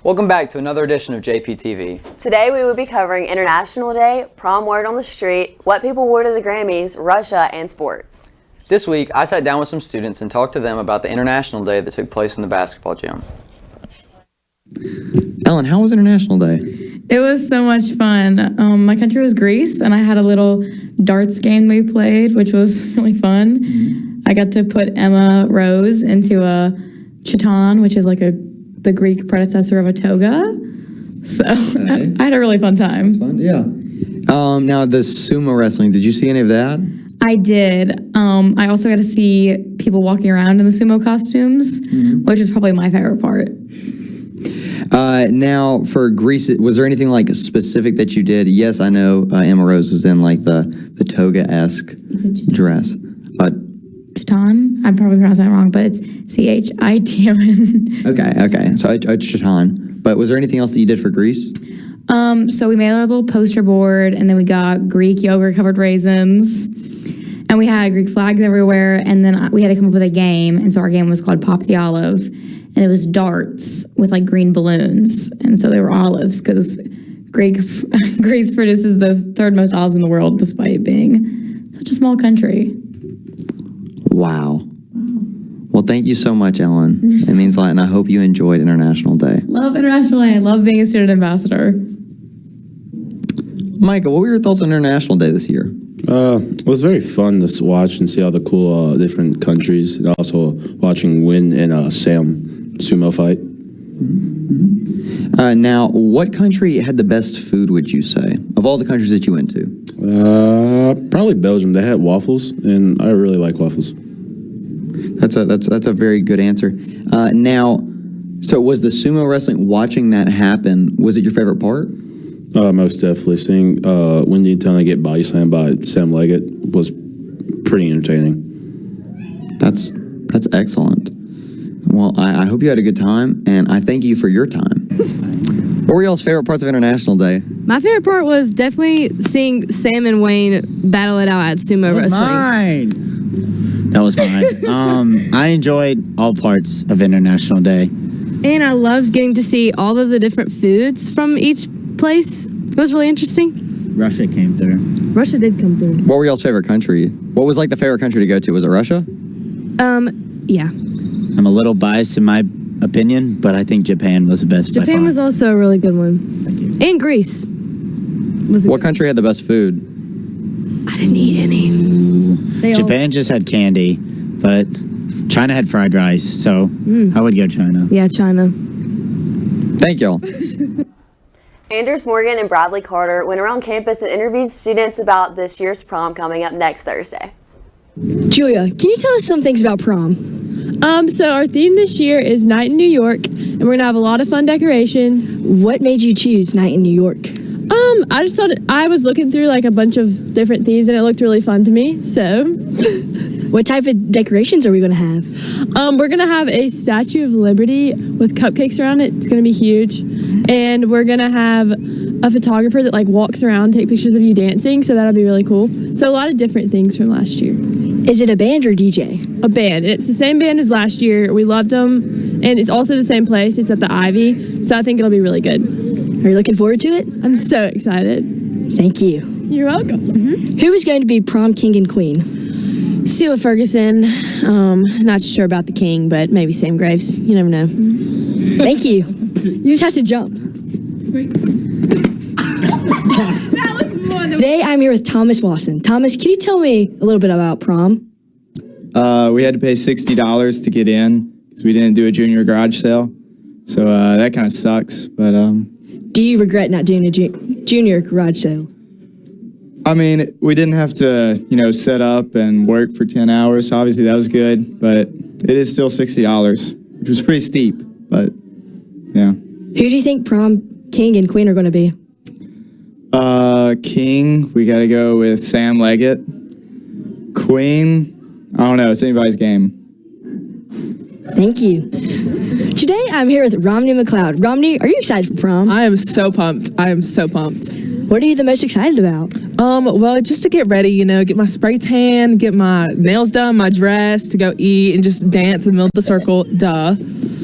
Welcome back to another edition of JPTV. Today we will be covering International Day, prom word on the street, what people wore to the Grammys, Russia, and sports. This week, I sat down with some students and talked to them about the International Day that took place in the basketball gym. Ellen, how was International Day? It was so much fun. My country was Greece, and I had a little darts game we played, which was really fun. I got to put Emma Rose into a chiton, which is like the Greek predecessor of a toga. So I had a really fun time. That's fun, yeah. Now, the sumo wrestling, did you see any of that? I did. I also got to see people walking around in the sumo costumes, which is probably my favorite part. Now, for Greece, was there anything like specific that you did? Yes, I know Emma Rose was in like the toga-esque dress. Chiton? I'm probably pronouncing that wrong, but it's Chiton. Okay. So a chiton. But was there anything else that you did for Greece? So we made our little poster board, and then we got Greek yogurt-covered raisins, and we had Greek flags everywhere, and then we had to come up with a game, and so our game was called Pop the Olive, and it was darts with like green balloons, and so they were olives because Greece produces the third most olives in the world despite being such a small country. Wow. Well, thank you so much, Ellen. It means a lot, and I hope you enjoyed International Day. Love International Day. I love being a student ambassador. Micah, what were your thoughts on International Day this year? It was very fun to watch and see all the cool different countries. And also watching Win and Sam sumo fight. Now, what country had the best food, would you say, of all the countries that you went to? Probably Belgium. They had waffles, and I really like waffles. That's a very good answer. Now, so was the sumo wrestling, watching that happen, was it your favorite part? Most definitely. Seeing Wendy and Tony get body slammed by Sam Leggett was pretty entertaining. That's excellent. Well, I hope you had a good time, and I thank you for your time. What were y'all's favorite parts of International Day? My favorite part was definitely seeing Sam and Wayne battle it out at sumo wrestling. That was mine. I enjoyed all parts of International Day. And I loved getting to see all of the different foods from each place. It was really interesting. Russia came through. Russia did come through. What were y'all's favorite country? What was like the favorite country to go to? Was it Russia? Yeah. I'm a little biased in my opinion, but I think Japan was the best by far. Japan was also a really good one. Thank you. And Greece. What country had the best food? I didn't eat any. Japan just had candy, but China had fried rice, so I would go China. Yeah, China. Thank y'all. Anders Morgan and Bradley Carter went around campus and interviewed students about this year's prom coming up next Thursday. Julia, can you tell us some things about prom? So our theme this year is Night in New York, and we're gonna have a lot of fun decorations. What made you choose Night in New York? I just thought I was looking through like a bunch of different themes, and it looked really fun to me. So, What type of decorations are we gonna have? we're gonna have a Statue of Liberty with cupcakes around it. It's gonna be huge, and we're gonna have a photographer that like walks around, take pictures of you dancing. So that'll be really cool. So a lot of different things from last year. Is it a band or DJ? A band. It's the same band as last year. We loved them, and it's also the same place. It's at the Ivy, so I think it'll be really good. Are you looking forward to it? I'm so excited. Thank you. You're welcome. Who is going to be prom king and queen? Sheila Ferguson. Not sure about the king, but maybe Sam Graves. You never know. Thank you. You just have to jump. Today I'm here with Thomas Wasson. Thomas, can you tell me a little bit about prom? We had to pay $60 to get in because we didn't do a junior garage sale. So that kind of sucks. But do you regret not doing a junior garage sale? I mean, we didn't have to, set up and work for 10 hours. So obviously that was good, but it is still $60, which was pretty steep. But yeah. Who do you think prom king and queen are going to be? King, we got to go with Sam Leggett. Queen, I don't know. It's anybody's game. Thank you. Today I'm here with Romney McLeod. Romney, are you excited for prom? I am so pumped. What are you the most excited about? Well, just to get ready, get my spray tan, get my nails done, my dress, to go eat and just dance in the middle of the circle. Duh.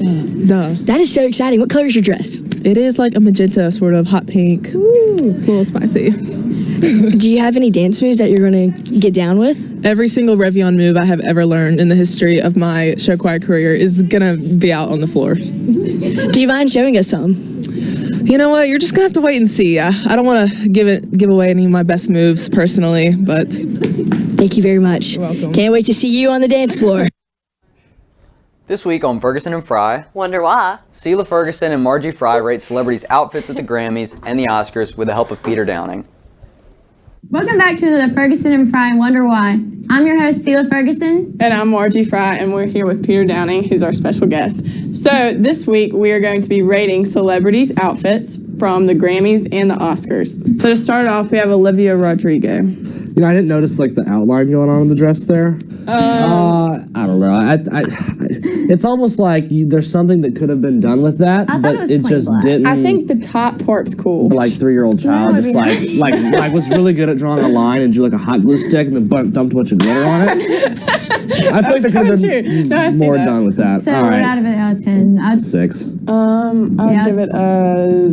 That is so exciting. What color is your dress? It is like a magenta, sort of hot pink. It's a little spicy. Do you have any dance moves that you're going to get down with? Every single Revyon move I have ever learned in the history of my show choir career is gonna be out on the floor. Do you mind showing us some? You know what? You're just gonna have to wait and see. I don't want to give away any of my best moves personally, but Thank you very much. You're welcome. Can't wait to see you on the dance floor. This week on Ferguson and Fry, Wonder why? Sheila Ferguson and Margie Fry rate celebrities' outfits at the Grammys and the Oscars with the help of Peter Downing. Welcome back to the Ferguson and Fry Wonder Why. I'm your host, Sheila Ferguson. And I'm Margie Fry, and we're here with Peter Downing, who's our special guest. So this week, we are going to be rating celebrities' outfits from the Grammys and the Oscars. So to start off, we have Olivia Rodrigo. You know, I didn't notice like the outline going on in the dress there. I don't know. It's almost like there's something that could have been done with that, but it just didn't. I think the top part's cool. Like 3-year-old child, just like was really good at drawing a line and drew like a hot glue stick and then dumped a bunch of glitter on it. I feel like there could have been more done with that. So All what right, out of it out of 10? I'd 6. I'd give it a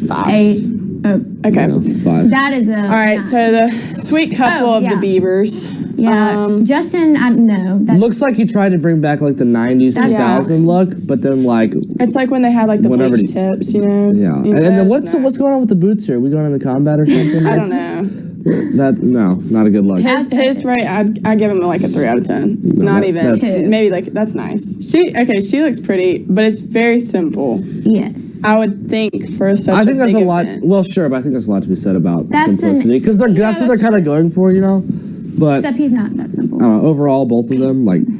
5. 8. Oh, Okay. 5. that is a. All right, so the sweet couple of the Beavers. Yeah, Justin, no. Looks like he tried to bring back like the 90s, 2000 look, but then like It's like when they had like the Whenever bleach tips, you know? yeah. You And then know, what's going on with the boots here? We going into combat or something? I don't know. Not a good look. His rate, I give him like a 3 out of 10. Not even. Maybe like that's nice. She looks pretty, but it's very simple. Yes. I would think for such. I think that's a lot. event. Well, sure, but I think there's a lot to be said about That's simplicity because that's what they're kind of going for, you know. But Except he's not that simple. overall, both of them like 4.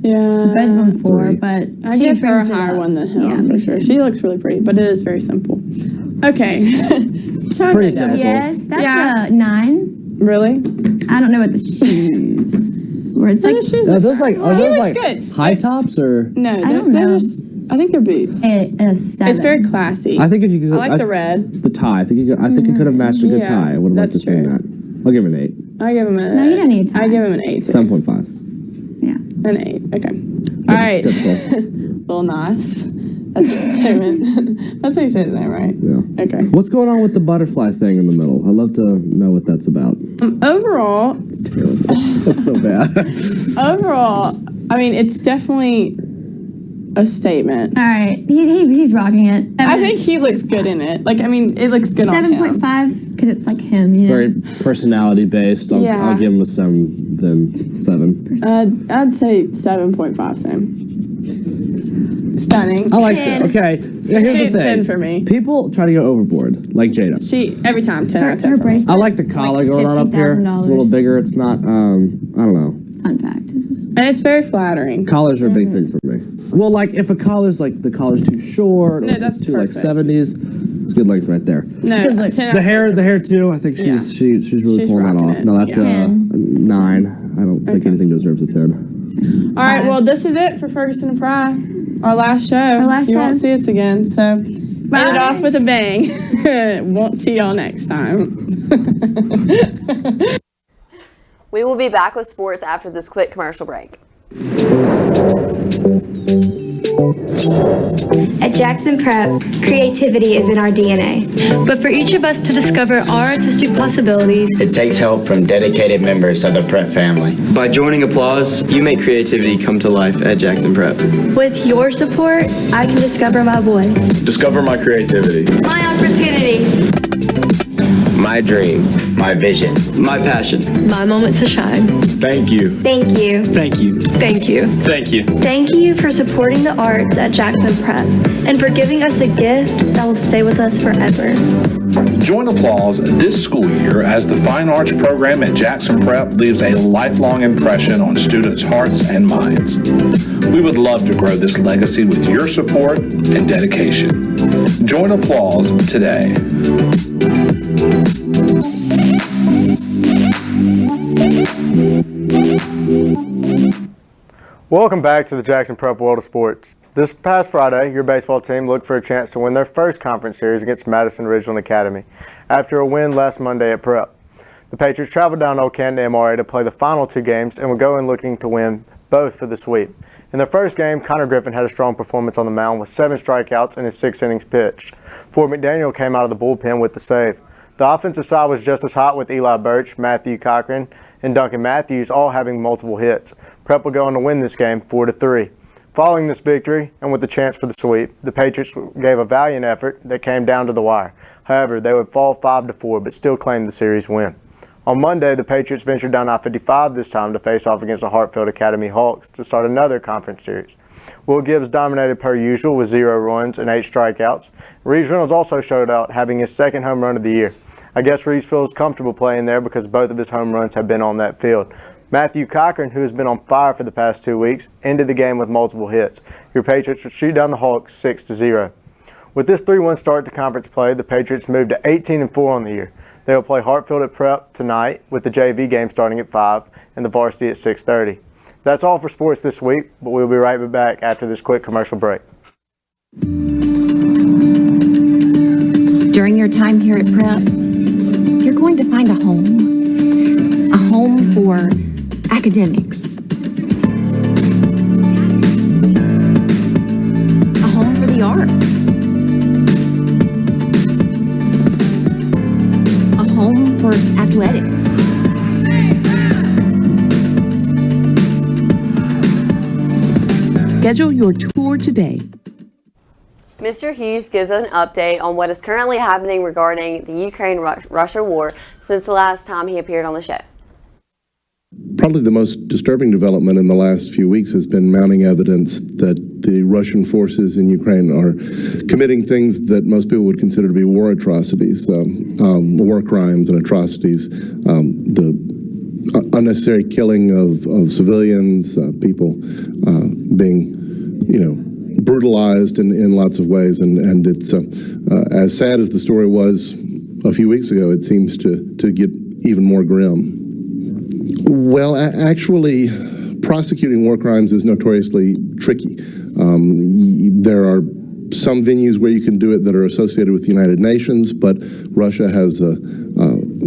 Yeah. Both of them 4, 3. but I give her a higher one than him for sure. She looks really pretty, but it is very simple. Okay. Pretty typical. Yes, that's a 9. Really? I don't know what the shoes. Where it's like Are those like good. high tops or? No, I don't know. I think they're boots. a 7. It's very classy. I think if you could, I like the red. the tie. I think it could have matched a good tie. I would have liked to that's see true. that. I'll give him an 8. I give him a. No, you don't need a tie. I give him an 8. 7.5. Yeah. An 8. Okay. All right. Typical. Lil Nas. That's his statement. That's how you say his name, right? Yeah. Okay. What's going on with the butterfly thing in the middle? I'd love to know what that's about. Overall, It's terrible. That's so bad. overall, I mean, it's definitely a statement. All right, he's rocking it. I think he looks good in it. Like, I mean, it looks good on him. 7.5 because it's like him, you know. Very personality based. I'll give him a 7, then 7. I'd say 7.5, same. Stunning. I like that. Okay. Yeah, here's the thing. 10 for me. People try to go overboard, like Jada. She every time 10 out of 10 Her for me. bracelet. I like the collar going on up here. It's a little bigger. It's not. I don't know. Fun fact. And it's very flattering. Collars are a big thing for me. Well, like if a collar's like the collar's too short, or No, if it's that's too like perfect. 70s, it's good length right there. No, 10 out The of hair, 10. the hair too. I think she's really She's pulling that rocking off. it. No, that's a 10. 9. I don't think anything deserves a 10. All right, well, this is it for Ferguson and Fry. Our last show. You won't see us again, so end it off with a bang. Won't see y'all next time. We will be back with sports after this quick commercial break. At Jackson Prep, creativity is in our DNA. But for each of us to discover our artistic possibilities, It takes help from dedicated members of the Prep family. By joining Applause, you make creativity come to life at Jackson Prep. with your support, I can discover my voice. Discover my creativity. My opportunity. My dream. My vision. My passion. My moment to shine. Thank you. Thank you. Thank you. Thank you. Thank you. Thank you for supporting the arts at Jackson Prep and for giving us a gift that will stay with us forever. Join Applause this school year as the Fine Arts program at Jackson Prep leaves a lifelong impression on students' hearts and minds. We would love to grow this legacy with your support and dedication. Join Applause today. Welcome back to the Jackson Prep World of Sports. This past Friday, your baseball team looked for a chance to win their first conference series against Madison Ridgeland Academy after a win last Monday at Prep. The Patriots traveled down to Old Canton MRA to play the final 2 games and will go in looking to win both for the sweep. In their first game, Connor Griffin had a strong performance on the mound with 7 strikeouts in his 6 innings pitched. Ford McDaniel came out of the bullpen with the save. The offensive side was just as hot with Eli Birch, Matthew Cochran, and Duncan Matthews all having multiple hits. Prep will go on to win this game 4-3. Following this victory, and with the chance for the sweep, the Patriots gave a valiant effort that came down to the wire. However, they would fall 5-4, but still claim the series win. On Monday, the Patriots ventured down I-55 this time to face off against the Hartfield Academy Hawks to start another conference series. Will Gibbs dominated per usual with 0 runs and 8 strikeouts. Reeves Reynolds also showed out, having his 2nd home run of the year. I guess Reeves feels comfortable playing there because both of his home runs have been on that field. Matthew Cochran, who has been on fire for the past 2 weeks, ended the game with multiple hits. Your Patriots would shoot down the Hawks 6-0. With this 3-1 start to conference play, the Patriots moved to 18-4 on the year. They will play Hartfield at Prep tonight with the JV game starting at 5 and the varsity at 6:30. That's all for sports this week, but we'll be right back after this quick commercial break. During your time here at Prep, you're going to find a home for academics, a home for the arts, a home for athletics. Schedule your tour today. Mr. Hughes gives us an update on what is currently happening regarding the Ukraine-Russia war since the last time he appeared on the show. Probably the most disturbing development in the last few weeks has been mounting evidence that the Russian forces in Ukraine are committing things that most people would consider to be war atrocities, war crimes and atrocities, the unnecessary killing of civilians, people being, brutalized in lots of ways, and it's as sad as the story was a few weeks ago, it seems to get even more grim. Well, actually, prosecuting war crimes is notoriously tricky. There are some venues where you can do it that are associated with the United Nations, but Russia has a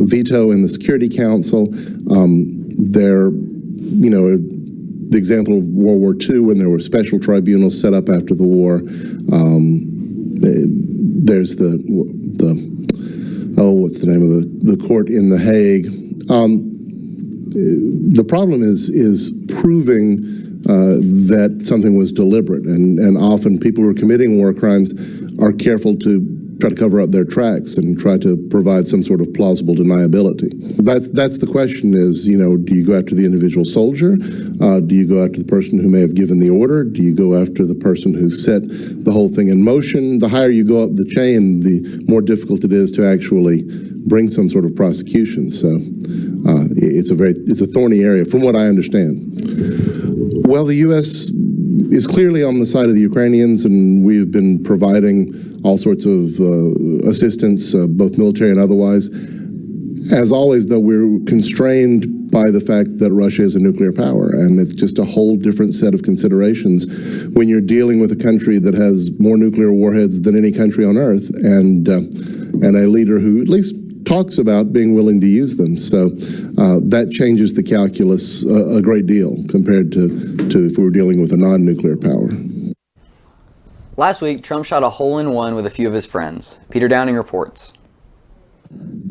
veto in the Security Council. The example of World War II, when there were special tribunals set up after the war. There's what's the name of the court in The Hague. The problem is proving that something was deliberate, and often people who are committing war crimes are careful to try to cover up their tracks and try to provide some sort of plausible deniability. That's the question is, do you go after the individual soldier? Do you go after the person who may have given the order? Do you go after the person who set the whole thing in motion? The higher you go up the chain, the more difficult it is to actually bring some sort of prosecution. So it's a thorny area from what I understand. Well, the U.S. is clearly on the side of the Ukrainians, and we've been providing all sorts of assistance, both military and otherwise. As always, though, we're constrained by the fact that Russia is a nuclear power, and it's just a whole different set of considerations when you're dealing with a country that has more nuclear warheads than any country on Earth, and a leader who at least talks about being willing to use them. So that changes the calculus a great deal compared to if we were dealing with a non-nuclear power. Last week, Trump shot a hole-in-one with a few of his friends. Peter Downing reports.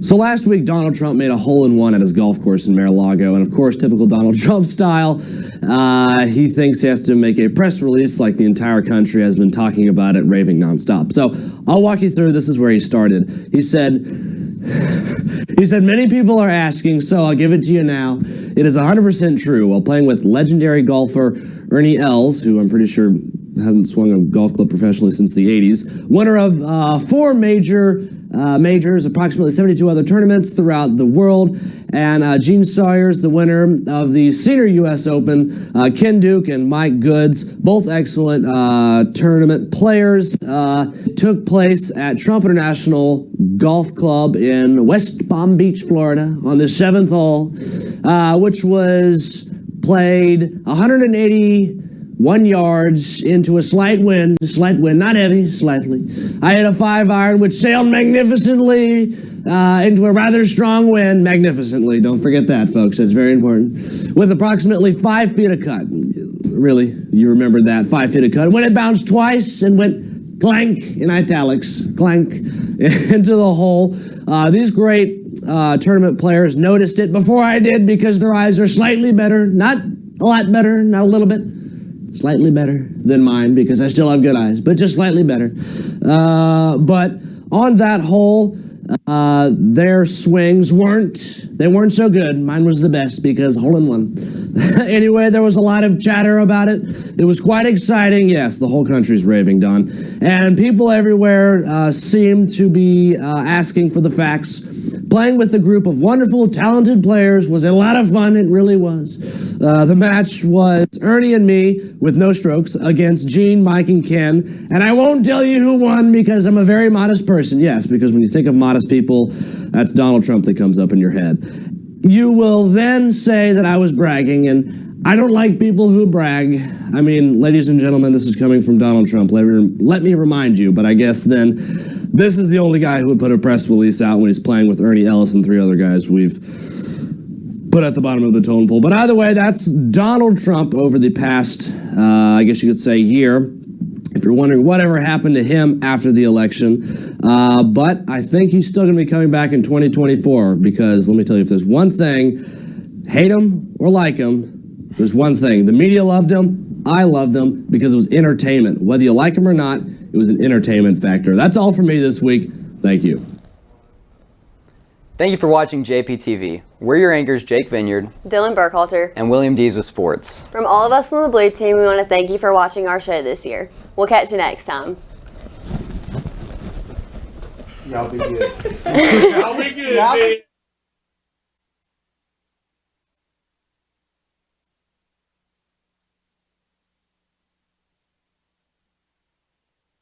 So last week, Donald Trump made a hole-in-one at his golf course in Mar-a-Lago, and of course, typical Donald Trump style, he thinks he has to make a press release like the entire country has been talking about it, raving nonstop. So I'll walk you through. This is where he started. He said, many people are asking, so I'll give it to you now. It is 100% true. While playing with legendary golfer Ernie Els, who I'm pretty sure hasn't swung a golf club professionally since the 80s, winner of 4 majors, approximately 72 other tournaments throughout the world, and Gene Sawyer's the winner of the Senior U.S. Open. Ken Duke and Mike Goods, both excellent tournament players, took place at Trump International Golf Club in West Palm Beach, Florida, on the 7th hole, which was played 181 yards into a slight wind, not heavy, slightly. I hit a 5-iron which sailed magnificently into a rather strong wind, magnificently. Don't forget that, folks. That's very important. With approximately 5 feet of cut. really, you remembered that 5 feet of cut. When it bounced twice and went clank in italics, clank into the hole. These great tournament players noticed it before I did because their eyes are slightly better, not a lot better, not a little bit, slightly better than mine because I still have good eyes, but just slightly better. But on that hole, their swings weren't so good. Mine was the best because hole in one. Anyway, there was a lot of chatter about it. It was quite exciting. Yes, the whole country's raving, Don. And people everywhere seemed to be asking for the facts. Playing with a group of wonderful, talented players was a lot of fun. It really was. The match was Ernie and me with no strokes against Gene, Mike, and Ken. And I won't tell you who won because I'm a very modest person. Yes, because when you think of modest people, that's Donald Trump that comes up in your head. You will then say that I was bragging, and I don't like people who brag. I mean, ladies and gentlemen, this is coming from Donald Trump. Let me remind you, but I guess then this is the only guy who would put a press release out when he's playing with Ernie Ellis and 3 other guys we've put at the bottom of the totem pole. But either way, that's Donald Trump over the past, I guess you could say, year. If you're wondering whatever happened to him after the election. But I think he's still going to be coming back in 2024 because let me tell you, if there's one thing, hate him or like him, there's one thing. The media loved him. I loved him because it was entertainment. Whether you like him or not, it was an entertainment factor. That's all for me this week. Thank you. Thank you for watching JPTV. We're your anchors, Jake Vineyard, Dylan Burkhalter, and William Dees with Sports. From all of us on the Blue Team, we want to thank you for watching our show this year. We'll catch you next time. Y'all be good. Y'all be good.